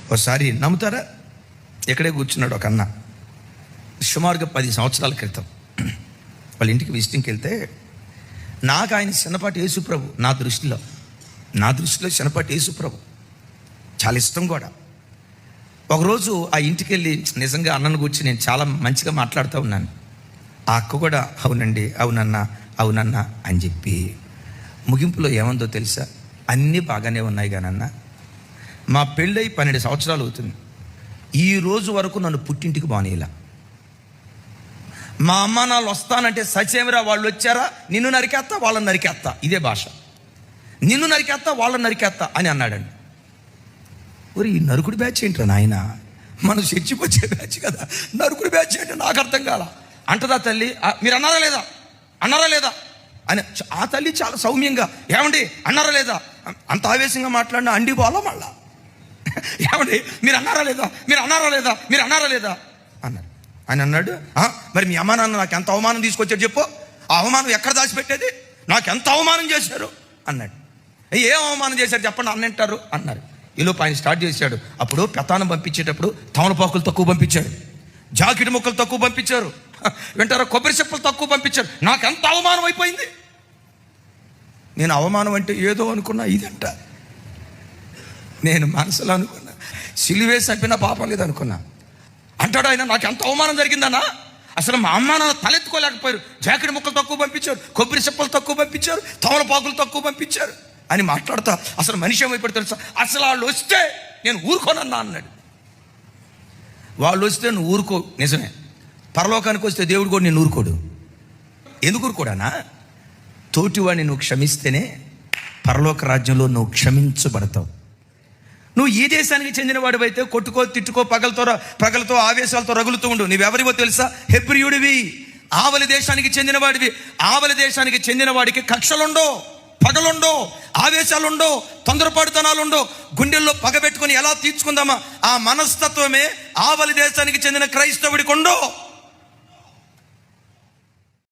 ఒకసారి నమ్ముతారా, ఎక్కడే కూర్చున్నాడు ఒక అన్న, సుమారుగా 10 సంవత్సరాల క్రితం వాళ్ళ ఇంటికి విజిటింగ్కి వెళ్తే, నాకు ఆయన చిన్నపాటి యేసుప్రభు, నా దృష్టిలో చిన్నపాటి యేసుప్రభు చాలా ఇష్టం కూడా. ఒకరోజు ఆ ఇంటికి వెళ్ళి నిజంగా అన్నను గురించి నేను చాలా మంచిగా మాట్లాడుతూ ఉన్నాను. ఆ అక్క కూడా అవునండి, అవునన్నా అని చెప్పి ముగింపులో ఏమందో తెలుసా, అన్నీ బాగానే ఉన్నాయి కానన్నా, మా పెళ్ళై 12 సంవత్సరాలు అవుతుంది, ఈ రోజు వరకు నన్ను పుట్టింటికి బానేలా. మా అమ్మ నాళ్ళు వస్తానంటే సచేమిరా, వాళ్ళు వచ్చారా నిన్ను నరికేస్తా వాళ్ళని నరికేస్తా, ఇదే భాష, నిన్ను నరికేస్తా వాళ్ళని నరికేస్తా అని అన్నాడండి. ఒరి ఈ నరుకుడు బ్యాచ్ ఏంట్రా నాయన, మనం చర్చికి వచ్చే బ్యాచ్ కదా, నరుకుడు బ్యాచ్ ఏంటో నాకు అర్థం కాల. అంటదా తల్లి, మీరు అన్నారా లేదా అని. ఆ తల్లి చాలా సౌమ్యంగా, ఏమండి అన్నారా లేదా, అంత ఆవేశంగా మాట్లాడినా అండి బాలో మళ్ళా, ఏమండి మీరు అన్నారా లేదా అన్నారు. ఆయన అన్నాడు, మరి మీ అమ్మ నాన్న నాకు ఎంత అవమానం తీసుకొచ్చారు చెప్పు, ఆ అవమానం ఎక్కడ దాచిపెట్టేది, నాకు ఎంత అవమానం చేశారు అన్నాడు. ఏం అవమానం చేశారు చెప్పండి అన్నంటారు అన్నారు. ఈలోపు ఆయన స్టార్ట్ చేశాడు. అప్పుడు పెతానం పంపించేటప్పుడు తమలపాకులు తక్కువ పంపించారు, జాకెట్ ముక్కలు తక్కువ పంపించారు, వింటారా కొబ్బరి చెప్పులు తక్కువ పంపించారు. నాకు ఎంత అవమానం అయిపోయింది. నేను అవమానం అంటే ఏదో అనుకున్నా, ఇదంట నేను మనసులో అనుకున్నా, సిలువేసి చంపినా పాపం లేదనుకున్నా. అంటాడు ఆయన, నాకు ఎంత అవమానం జరిగిందన్నా, అసలు మా అమ్మ నాన్న తలెత్తుకోలేకపోయారు, జాకెట్ ముక్కలు తక్కువ పంపించారు, కొబ్బరి చెప్పులు తక్కువ పంపించారు, తమలపాకులు తక్కువ పంపించారు అని మాట్లాడుతా అసలు మనిషి ఏమైపోయి తెలుసా, అసలు వాళ్ళు వస్తే నేను ఊరుకోనన్నా అన్నాడు. వాళ్ళు వస్తే నువ్వు ఊరుకో, నిజమే, పరలోకానికి వస్తే దేవుడు కూడా నేను ఊరుకోడు. ఎందుకు ఊరుకోడానా, తోటివాడిని నువ్వు క్షమిస్తేనే పరలోక రాజ్యంలో నువ్వు క్షమించబడతావు. నువ్వు ఈ దేశానికి చెందిన వాడివైతే కొట్టుకో, తిట్టుకో, పగలతో ఆవేశాలతో రగులుతూ ఉండు. నువ్వెవరివో తెలుసా, హెబ్రీయుడివి, ఆవలి దేశానికి చెందిన వాడివి. ఆవలి దేశానికి చెందిన వాడికి కక్షలుండో, పగలుండో, ఆవేశాలుండో, తొందరపాటుతనాలుండో, గుండెల్లో పగబెట్టుకుని ఎలా తీర్చుకుందామా ఆ మనస్తత్వమే ఆవలి దేశానికి చెందిన క్రైస్తవుడికి ఉండో.